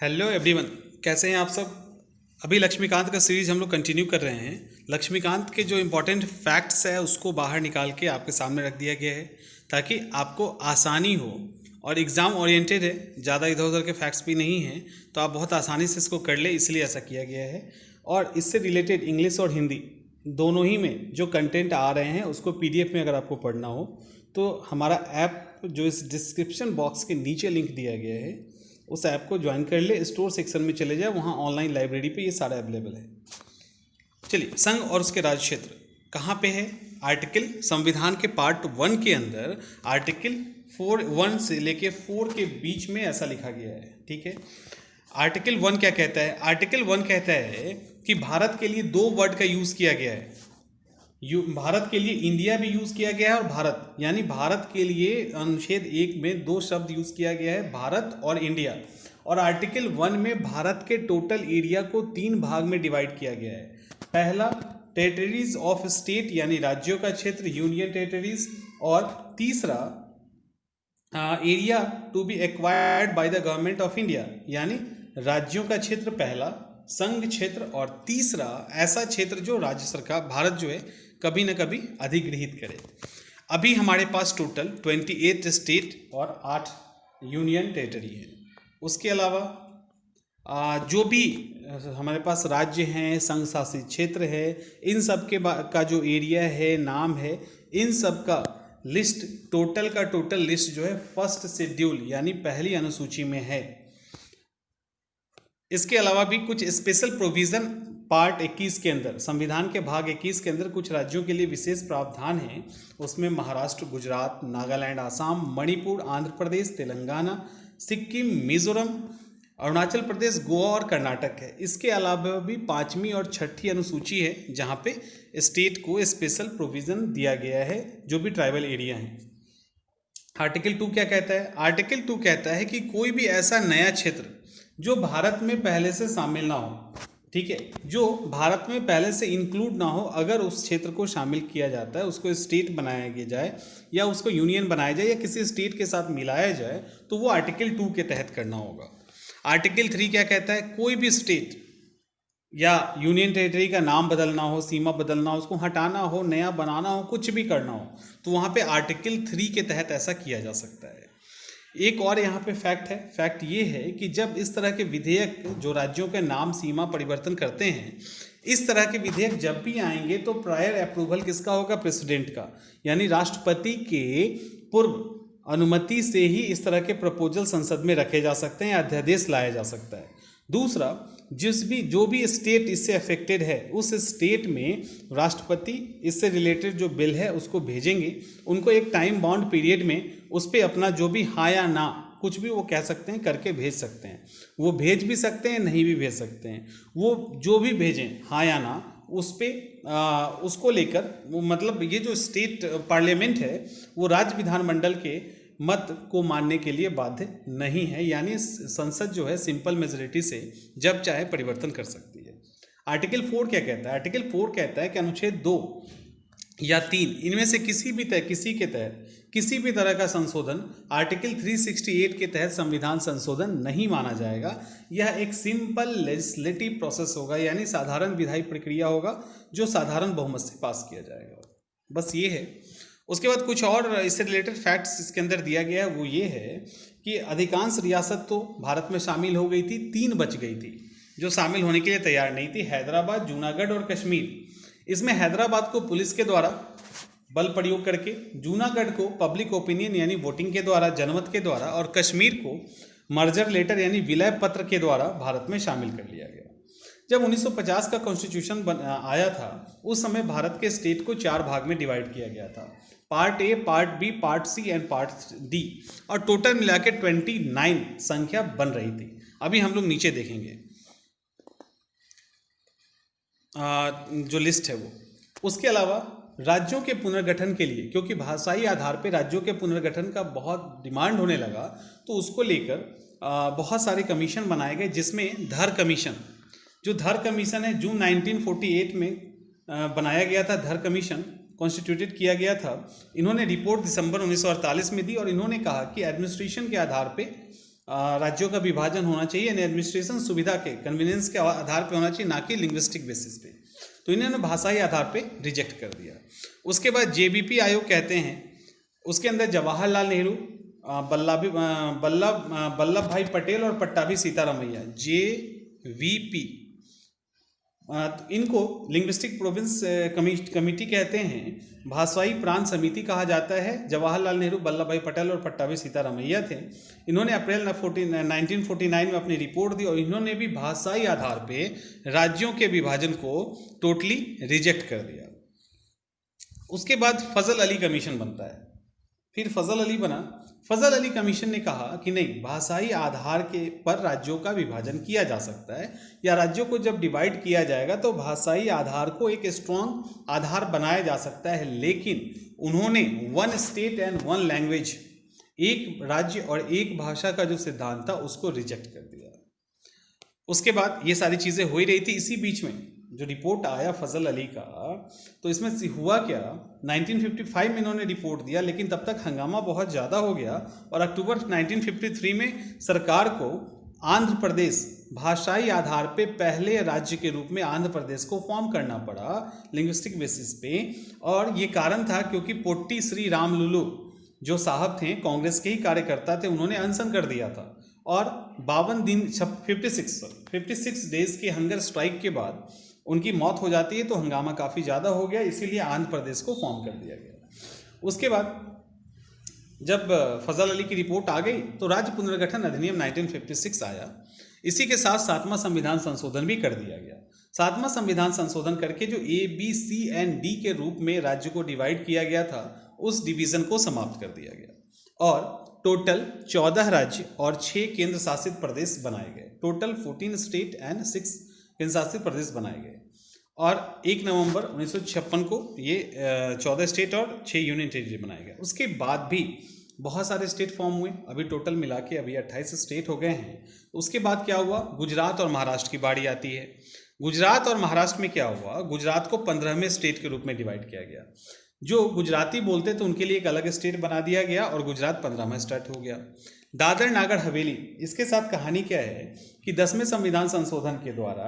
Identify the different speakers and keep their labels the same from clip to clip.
Speaker 1: Hello everyone, कैसे हैं आप सब। अभी लक्ष्मीकांत का सीरीज हम लोग कंटिन्यू कर रहे हैं। लक्ष्मीकांत के जो इम्पोर्टेंट फैक्ट्स है उसको बाहर निकाल के आपके सामने रख दिया गया है ताकि आपको आसानी हो। और एग्ज़ाम ओरिएंटेड है, ज़्यादा इधर उधर के फैक्ट्स भी नहीं हैं, तो आप बहुत आसानी से इसको कर ले, इसलिए ऐसा किया गया है। और इससे रिलेटेड इंग्लिश और हिंदी दोनों ही में जो कंटेंट आ रहे हैं उसको पीडीएफ में अगर आपको पढ़ना हो तो हमारा ऐप जो इस डिस्क्रिप्शन बॉक्स के नीचे लिंक दिया गया है उस ऐप को ज्वाइन कर ले, स्टोर सेक्शन में चले जाए, वहाँ ऑनलाइन लाइब्रेरी पे ये सारा अवेलेबल है। चलिए, संघ और उसके राज्य क्षेत्र कहाँ पे है। आर्टिकल संविधान के पार्ट 1 के अंदर आर्टिकल 1 से लेके 4 के बीच में ऐसा लिखा गया है। ठीक है, आर्टिकल 1 क्या कहता है। आर्टिकल 1 कहता है कि भारत के लिए 2 वर्ड का यूज़ किया गया है। भारत के लिए इंडिया भी यूज़ किया गया है और भारत, यानी भारत के लिए अनुच्छेद 1 में 2 शब्द यूज़ किया गया है, भारत और इंडिया। और आर्टिकल 1 में भारत के टोटल एरिया को 3 भाग में डिवाइड किया गया है। पहला टेरिटरीज ऑफ स्टेट, यानी राज्यों का क्षेत्र, यूनियन टेरिटरीज। और तीसरा area to be acquired by the government of India, यानी राज्यों का क्षेत्र पहला, संघ क्षेत्र, और तीसरा ऐसा क्षेत्र जो राज्य सरकार भारत जो है कभी न कभी अधिग्रहित करे। अभी हमारे पास टोटल 28 स्टेट और 8 यूनियन टेरिटरी है। उसके अलावा जो भी हमारे पास राज्य हैं, संघ शासित क्षेत्र है, इन सब के का जो एरिया है, नाम है, इन सब का लिस्ट, टोटल का टोटल लिस्ट जो है फर्स्ट शेड्यूल यानी पहली अनुसूची में है। इसके अलावा भी कुछ स्पेशल प्रोविज़न पार्ट 21 के अंदर, संविधान के भाग 21 के अंदर कुछ राज्यों के लिए विशेष प्रावधान हैं। उसमें महाराष्ट्र, गुजरात, नागालैंड, आसाम, मणिपुर, आंध्र प्रदेश, तेलंगाना, सिक्किम, मिजोरम, अरुणाचल प्रदेश, गोवा और कर्नाटक है। इसके अलावा भी 5वीं और 6ठी अनुसूची है जहाँ पे स्टेट को स्पेशल प्रोविज़न दिया गया है, जो भी ट्राइबल एरिया हैं। आर्टिकल 2 क्या कहता है। आर्टिकल 2 कहता है कि कोई भी ऐसा नया क्षेत्र जो भारत में पहले से शामिल ना हो, ठीक है, जो भारत में पहले से इंक्लूड ना हो, अगर उस क्षेत्र को शामिल किया जाता है, उसको स्टेट बनाया जाए या उसको यूनियन बनाया जाए या किसी स्टेट के साथ मिलाया जाए, तो वो आर्टिकल 2 के तहत करना होगा। आर्टिकल 3 क्या कहता है। कोई भी स्टेट या यूनियन टेरिटरी का नाम बदलना हो, सीमा बदलना हो, उसको हटाना हो, नया बनाना हो, कुछ भी करना हो, तो वहाँ पे आर्टिकल 3 के तहत ऐसा किया जा सकता है। एक और यहाँ पे फैक्ट है। फैक्ट ये है कि जब इस तरह के विधेयक जो राज्यों के नाम सीमा परिवर्तन करते हैं, इस तरह के विधेयक जब भी आएंगे तो प्रायर अप्रूवल किसका होगा, प्रेसिडेंट का, यानी राष्ट्रपति के पूर्व अनुमति से ही इस तरह के प्रपोजल संसद में रखे जा सकते हैं, अध्यादेश लाया जा सकता है। दूसरा, जो भी स्टेट इससे अफेक्टेड है, उस स्टेट में राष्ट्रपति इससे रिलेटेड जो बिल है उसको भेजेंगे, उनको एक टाइम बाउंड पीरियड में उस पर अपना जो भी हाँ या ना कुछ भी वो कह सकते हैं, करके भेज सकते हैं। वो भेज भी सकते हैं, नहीं भी भेज सकते हैं। वो जो भी भेजें हाँ या ना उस पर उसको लेकर मतलब ये जो स्टेट पार्लियामेंट है वो राज्य विधानमंडल के मत को मानने के लिए बाध्य नहीं है, यानी संसद जो है सिंपल मेजोरिटी से जब चाहे परिवर्तन कर सकती है। आर्टिकल 4 क्या कहता है। आर्टिकल 4 कहता है कि अनुच्छेद 2 या 3 इनमें से किसी भी तरह का संशोधन आर्टिकल 368 के तहत संविधान संशोधन नहीं माना जाएगा। यह एक सिंपल लेजिस्लेटिव प्रोसेस होगा, यानी साधारण विधायी प्रक्रिया होगा जो साधारण बहुमत से पास किया जाएगा। बस ये है। उसके बाद कुछ और इससे रिलेटेड फैक्ट्स इसके अंदर दिया गया है। वो ये है कि अधिकांश रियासत तो भारत में शामिल हो गई थी, 3 बच गई थी जो शामिल होने के लिए तैयार नहीं थी, हैदराबाद, जूनागढ़ और कश्मीर। इसमें हैदराबाद को पुलिस के द्वारा बल प्रयोग करके, जूनागढ़ को पब्लिक ओपिनियन यानी वोटिंग के द्वारा, जनमत के द्वारा, और कश्मीर को मर्जर लेटर यानी विलय पत्र के द्वारा भारत में शामिल कर लिया गया। जब 1950 का कॉन्स्टिट्यूशन आया था, उस समय भारत के स्टेट को 4 भाग में डिवाइड किया गया था, part A, part B, part C and part D, और टोटल मिला के 29 संख्या बन रही थी। अभी हम लोग नीचे देखेंगे जो लिस्ट है वो। उसके अलावा राज्यों के पुनर्गठन के लिए, क्योंकि भाषाई आधार पर राज्यों के पुनर्गठन का बहुत डिमांड होने लगा, तो उसको लेकर बहुत सारे कमीशन बनाए गए, जिसमें धर कमीशन, जो धर कमीशन है जून 1948 में बनाया गया था। धर कमीशन कॉन्स्टिट्यूटेड किया गया था। इन्होंने रिपोर्ट दिसंबर 1948 में दी और इन्होंने कहा कि एडमिनिस्ट्रेशन के आधार पे राज्यों का विभाजन होना चाहिए यानी एडमिनिस्ट्रेशन सुविधा के कन्वीनियंस के आधार पे होना चाहिए, ना कि लिंग्विस्टिक बेसिस पे। तो इन्होंने भाषाई आधार पे रिजेक्ट कर दिया। उसके बाद जेबीपी आयोग कहते हैं, उसके अंदर जवाहरलाल नेहरू, वल्लभ भाई पटेल और पट्टाभी सीतारामैया, JVP, इनको लिंग्विस्टिक प्रोविंस कमेटी कहते हैं। भाषाई प्रांत समिति कहा जाता है। जवाहरलाल नेहरू, वल्लभ भाई पटेल और पट्टाभी सीतारामैया थे। इन्होंने अप्रैल 1949 में अपनी रिपोर्ट दी और इन्होंने भी भाषाई आधार पे राज्यों के विभाजन को टोटली रिजेक्ट कर दिया। उसके बाद फजल अली कमीशन बनता है। फिर फजल अली बना। फजल अली कमीशन ने कहा कि नहीं, भाषाई आधार के पर राज्यों का विभाजन किया जा सकता है, या राज्यों को जब डिवाइड किया जाएगा तो भाषाई आधार को एक स्ट्रॉन्ग आधार बनाया जा सकता है, लेकिन उन्होंने 1 स्टेट एंड 1 लैंग्वेज, एक राज्य और एक भाषा का जो सिद्धांत था उसको रिजेक्ट कर दिया। उसके बाद ये सारी चीज़ें हो ही रही थी। इसी बीच में जो रिपोर्ट आया फजल अली का, तो इसमें हुआ क्या, 1955 में इन्होंने रिपोर्ट दिया, लेकिन तब तक हंगामा बहुत ज़्यादा हो गया और अक्टूबर 1953 में सरकार को आंध्र प्रदेश भाषाई आधार पे पहले राज्य के रूप में आंध्र प्रदेश को फॉर्म करना पड़ा लिंग्विस्टिक बेसिस पे। और ये कारण था क्योंकि पोट्टी श्री रामलुलु जो साहब थे, कांग्रेस के ही कार्यकर्ता थे, उन्होंने अनशन कर दिया था और 52 दिन 56 डेज के हंगर स्ट्राइक के बाद उनकी मौत हो जाती है। तो हंगामा काफ़ी ज़्यादा हो गया, इसीलिए आंध्र प्रदेश को फॉर्म कर दिया गया। उसके बाद जब फजल अली की रिपोर्ट आ गई तो राज्य पुनर्गठन अधिनियम 1956 आया। इसी के साथ 7वां संविधान संशोधन भी कर दिया गया। 7वां संविधान संशोधन करके जो A, B, C and D के रूप में राज्य को डिवाइड किया गया था, उस डिवीज़न को समाप्त कर दिया गया और टोटल 14 राज्य और 6 केंद्र शासित प्रदेश बनाए गए। टोटल 14 स्टेट एंड 6 केंद्र शासित प्रदेश बनाए गए और 1 नवंबर 1956 को ये 14 स्टेट और 6 यूनियन टेरिटरी बनाए गए। उसके बाद भी बहुत सारे स्टेट फॉर्म हुए, अभी टोटल मिला के अभी 28 स्टेट हो गए हैं। उसके बाद क्या हुआ, गुजरात और महाराष्ट्र की बारी आती है। गुजरात और महाराष्ट्र में क्या हुआ, गुजरात को 15वें स्टेट के रूप में डिवाइड किया गया। जो गुजराती बोलते थे उनके लिए एक अलग स्टेट बना दिया गया और गुजरात 15वां स्टार्ट हो गया। दादर नागर हवेली, इसके साथ कहानी क्या है कि 10वें संविधान संशोधन के द्वारा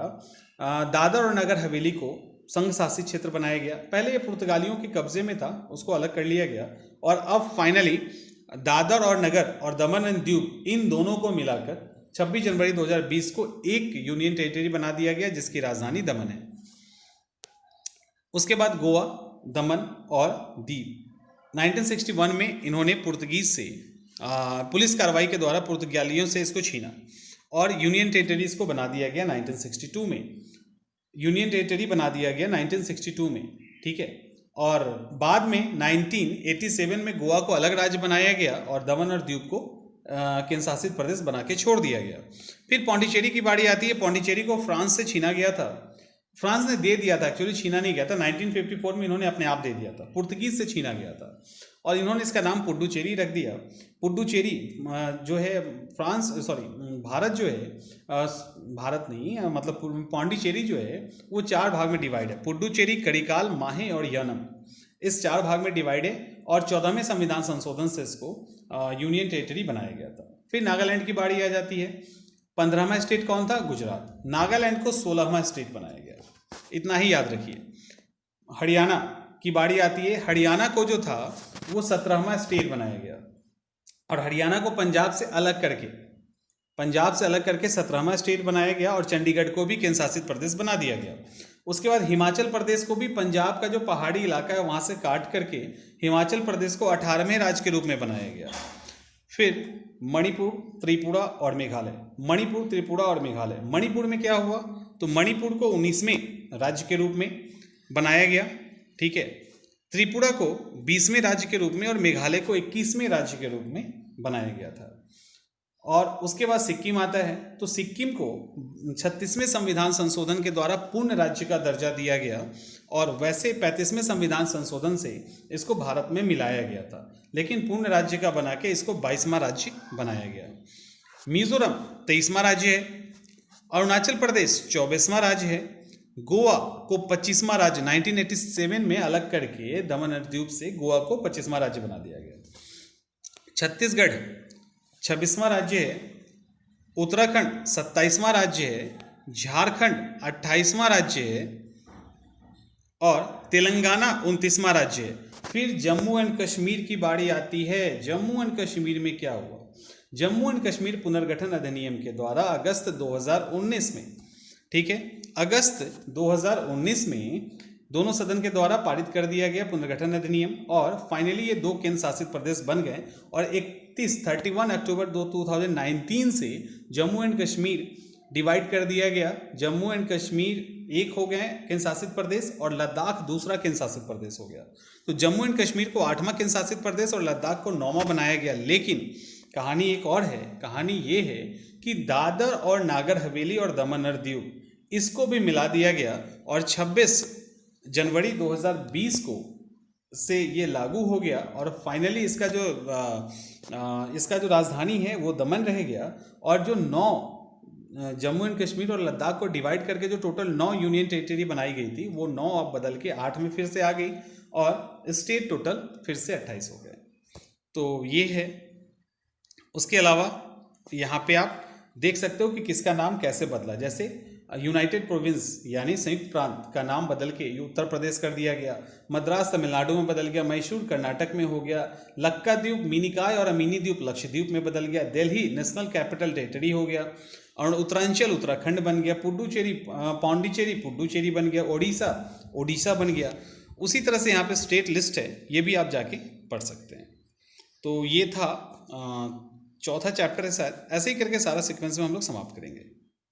Speaker 1: दादर और नगर हवेली को संघ शासित क्षेत्र बनाया गया। पहले ये पुर्तगालियों के कब्जे में था, उसको अलग कर लिया गया और अब फाइनली दादर और नगर और दमन एंड दीव, इन दोनों को मिलाकर 26 जनवरी 2020 को एक यूनियन टेरिटरी बना दिया गया जिसकी राजधानी दमन है। उसके बाद गोवा, दमन और दीव 1961 में इन्होंने पुर्तगीज से पुलिस कार्रवाई के द्वारा पुर्तगालियों से इसको छीना और यूनियन टेरिटरीज को बना दिया गया 1962 में। यूनियन टेरिटरी बना दिया गया 1962 में, ठीक है। और बाद में 1987 में गोवा को अलग राज्य बनाया गया और दमन और दीव को केंद्र शासित प्रदेश बना के छोड़ दिया गया। फिर पौंडीचेरी की बारी आती है। पौंडीचेरी को फ्रांस से छीना गया था, फ्रांस ने दे दिया था, एक्चुअली छीना नहीं गया था। 1954 में इन्होंने अपने आप दे दिया था, पुर्तगीज से छीना गया था और इन्होंने इसका नाम पुडुचेरी रख दिया। पुडुचेरी जो है भारत जो है, भारत नहीं मतलब पौंडीचेरी जो है वो 4 भाग में डिवाइड है। पुडुचेरी, करिकाल, माहे और यनम, इस 4 भाग में डिवाइड है और 14वें संविधान संशोधन से इसको यूनियन टेरिटरी बनाया गया था। फिर नागालैंड की बारी आ जाती है। 15वां स्टेट कौन था, गुजरात। नागालैंड को 16वां स्टेट बनाया गया, इतना ही याद रखिए। हरियाणा की बारी आती है। हरियाणा को जो था वो 17वां स्टेट बनाया गया और हरियाणा को पंजाब से अलग करके 17वां स्टेट बनाया गया और चंडीगढ़ को भी केंद्र शासित प्रदेश बना दिया गया। उसके बाद हिमाचल प्रदेश को भी पंजाब का जो पहाड़ी इलाका है वहाँ से काट करके हिमाचल प्रदेश को 18वें राज्य के रूप में बनाया गया। फिर मणिपुर, त्रिपुरा और मेघालय। मणिपुर, त्रिपुरा और मेघालय। मणिपुर में क्या हुआ, तो मणिपुर को 19वें राज्य के रूप में बनाया गया, ठीक है। त्रिपुरा को 20वें राज्य के रूप में और मेघालय को 21वें राज्य के रूप में बनाया गया था। और उसके बाद सिक्किम आता है। तो सिक्किम को 36वें संविधान संशोधन के द्वारा पूर्ण राज्य का दर्जा दिया गया और वैसे 35वें संविधान संशोधन से इसको भारत में मिलाया गया था, लेकिन पूर्ण राज्य का बना के इसको 22वां राज्य बनाया गया। मिजोरम 23वां राज्य है। अरुणाचल प्रदेश 24वां राज्य है। गोवा को 25वां राज्य 1987 में अलग करके दमन और दीव से गोवा को 25वां राज्य बना दिया गया। छत्तीसगढ़ 26वां राज्य है उत्तराखंड 27वां राज्य है, झारखंड 28वां राज्य है और तेलंगाना 29वां राज्य है। फिर जम्मू एंड कश्मीर की बारी आती है। जम्मू एंड कश्मीर में क्या हुआ? जम्मू एंड कश्मीर पुनर्गठन अधिनियम के द्वारा अगस्त 2019 में, ठीक है, अगस्त 2019 में दोनों सदन के द्वारा पारित कर दिया गया पुनर्गठन अधिनियम और फाइनली ये 2 केंद्र शासित प्रदेश बन गए और 31 अक्टूबर 2019 से जम्मू एंड कश्मीर डिवाइड कर दिया गया। जम्मू एंड कश्मीर एक हो गए केंद्र शासित प्रदेश और लद्दाख दूसरा केंद्र शासित प्रदेश हो गया। तो जम्मू एंड कश्मीर को 8वां केंद्र शासित प्रदेश और लद्दाख को 9वां बनाया गया। लेकिन कहानी एक और है। कहानी ये है कि दादर और नागर हवेली और दमन और दीव इसको भी मिला दिया गया और 26 जनवरी 2020 को से ये लागू हो गया और फाइनली इसका जो राजधानी है वो दमन रह गया और जो 9 जम्मू एंड कश्मीर और लद्दाख को डिवाइड करके जो टोटल 9 यूनियन टेरिटरी बनाई गई थी वो 9 अब बदल के 8 में फिर से आ गई और स्टेट टोटल फिर से 28 हो गए। तो ये है। उसके अलावा यहाँ पे आप देख सकते हो कि किसका नाम कैसे बदला। जैसे यूनाइटेड प्रोविंस यानी संयुक्त प्रांत का नाम बदल के उत्तर प्रदेश कर दिया गया, मद्रास तमिलनाडु में बदल गया, मैसूर कर्नाटक में हो गया, लक्काद्वीप मिनिकॉय और अमीनी द्वीप लक्षद्वीप में बदल गया, दिल्ली नेशनल कैपिटल टेरिटरी हो गया और उत्तरांचल उत्तराखंड बन गया, पुडुचेरी पौंडीचेरी पुडुचेरी बन गया, ओडिशा बन गया। उसी तरह से यहाँ पे स्टेट लिस्ट है, ये भी आप जाके पढ़ सकते हैं। तो ये था चौथा चैप्टर है शायद। ऐसे ही करके सारा सीक्वेंस में हम लोग समाप्त करेंगे।